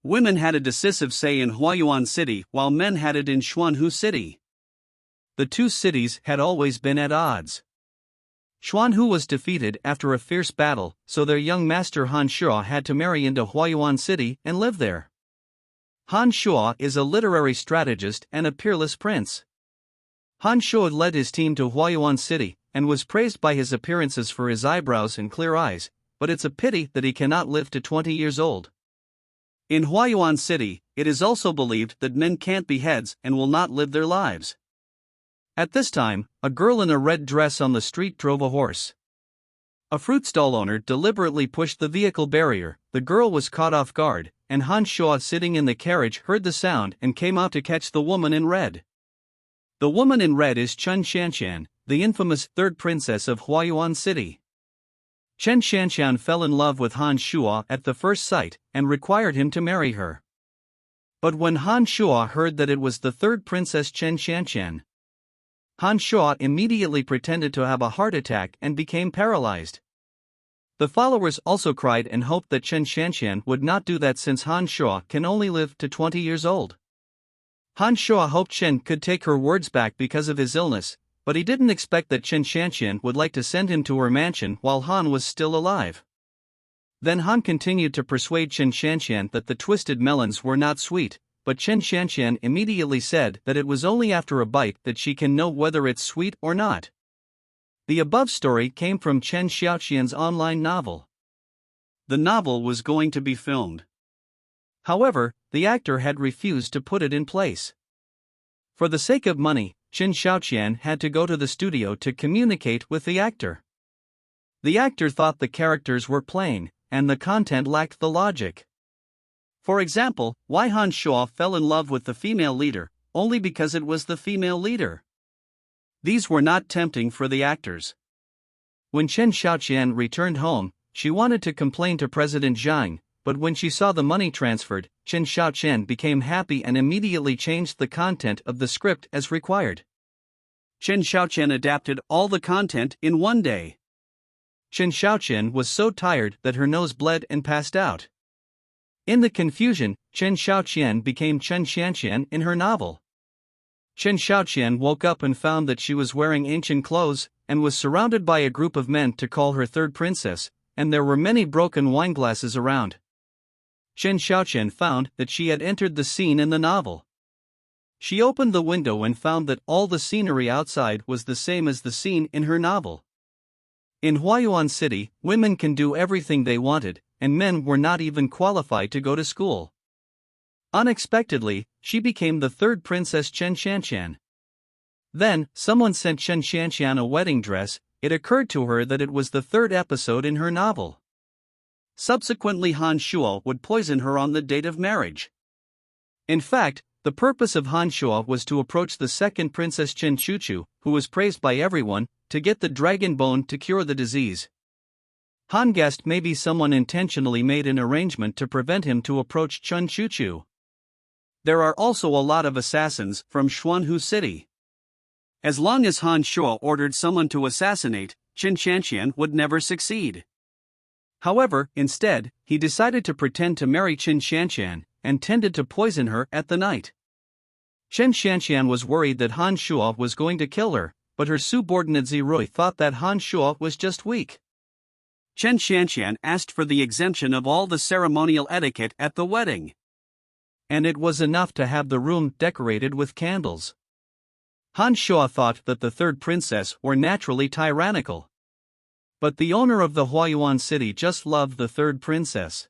women had a decisive say in Huayuan City while men had it in Xuanhu City. The two cities had always been at odds. Xuanhu was defeated after a fierce battle, so their young master Han Shuo had to marry into Huayuan City and live there. Han Shuo is a literary strategist and a peerless prince. Han Shuo led his team to Huayuan City and was praised by his appearances for his eyebrows and clear eyes, but it's a pity that he cannot live to 20 years old. In Huayuan City, it is also believed that men can't be heads and will not live their lives. At this time, a girl in a red dress on the street drove a horse. A fruit stall owner deliberately pushed the vehicle barrier, the girl was caught off guard, and Han Shuo sitting in the carriage heard the sound and came out to catch the woman in red. The woman in red is Chen Shanshan, the infamous third princess of Huayuan City. Chen Shanshan fell in love with Han Shuo at the first sight and required him to marry her. But when Han Shuo heard that it was the third princess Chen Shanshan, Han Shuo immediately pretended to have a heart attack and became paralyzed. The followers also cried and hoped that Chen Shanshan would not do that since Han Shuo can only live to 20 years old. Han Shuo hoped Chen could take her words back because of his illness, but he didn't expect that Chen Shanshan would like to send him to her mansion while Han was still alive. Then Han continued to persuade Chen Shanshan that the twisted melons were not sweet, but Chen Shanshan immediately said that it was only after a bite that she can know whether it's sweet or not. The above story came from Chen Xiaoqian's online novel. The novel was going to be filmed. However, the actor had refused to put it in place. For the sake of money, Chen Xiaoqian had to go to the studio to communicate with the actor. The actor thought the characters were plain, and the content lacked the logic. For example, why Han Shuo fell in love with the female leader, only because it was the female leader. These were not tempting for the actors. When Chen Xiaoqian returned home, she wanted to complain to President Zhang, but when she saw the money transferred, Chen Xiaoqian became happy and immediately changed the content of the script as required. Chen Xiaoqian adapted all the content in one day. Chen Xiaoqian was so tired that her nose bled and passed out. In the confusion, Chen Xiaoqian became Chen Shanshan in her novel. Chen Xiaoqian woke up and found that she was wearing ancient clothes, and was surrounded by a group of men to call her third princess, and there were many broken wine glasses around. Chen Xiaoqian found that she had entered the scene in the novel. She opened the window and found that all the scenery outside was the same as the scene in her novel. In Huayuan City, women can do everything they wanted, and men were not even qualified to go to school. Unexpectedly, she became the third princess Chen Shanshan. Then, someone sent Chen Shanshan a wedding dress. It occurred to her that it was the third episode in her novel. Subsequently, Han Shuo would poison her on the date of marriage. In fact, the purpose of Han Shuo was to approach the second princess Chen Chuchu, who was praised by everyone, to get the dragon bone to cure the disease. Han guessed maybe someone intentionally made an arrangement to prevent him to approach Chen Chuchu. There are also a lot of assassins from Xuanhu City. As long as Han Shuo ordered someone to assassinate, Chen Shanshan would never succeed. However, instead, he decided to pretend to marry Chen Shanshan, and tended to poison her at the night. Chen Shanshan was worried that Han Shuo was going to kill her, but her subordinate Zirui thought that Han Shuo was just weak. Chen Shanshan asked for the exemption of all the ceremonial etiquette at the wedding. And it was enough to have the room decorated with candles. Han Shuo thought that the third princess were naturally tyrannical. But the owner of the Huayuan city just loved the third princess.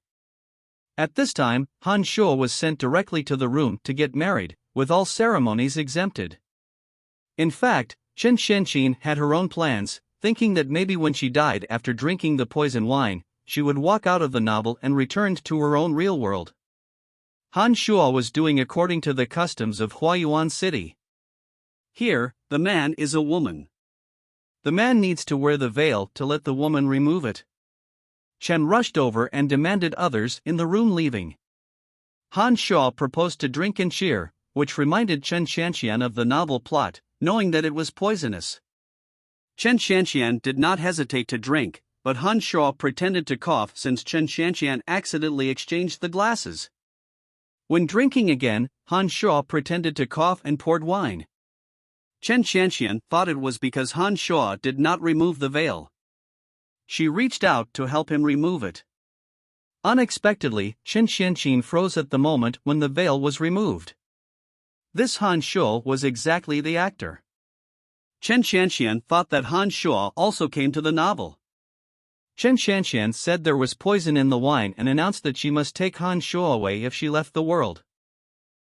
At this time, Han Shuo was sent directly to the room to get married, with all ceremonies exempted. In fact, Chen Shanshan had her own plans, thinking that maybe when she died after drinking the poison wine, she would walk out of the novel and returned to her own real world. Han Shuo was doing according to the customs of Huayuan city. Here, the man is a woman. The man needs to wear the veil to let the woman remove it. Chen rushed over and demanded others in the room leaving. Han Shuo proposed to drink and cheer, which reminded Chen Shanshan of the novel plot, knowing that it was poisonous. Chen Shanshan did not hesitate to drink, but Han Shuo pretended to cough since Chen Shanshan accidentally exchanged the glasses. When drinking again, Han Shuo pretended to cough and poured wine. Chen Qianqian thought it was because Han Shuo did not remove the veil. She reached out to help him remove it. Unexpectedly, Chen Qianqian froze at the moment when the veil was removed. This Han Shuo was exactly the actor. Chen Qianqian thought that Han Shuo also came to the novel. Chen Qianqian said there was poison in the wine and announced that she must take Han Shuo away if she left the world.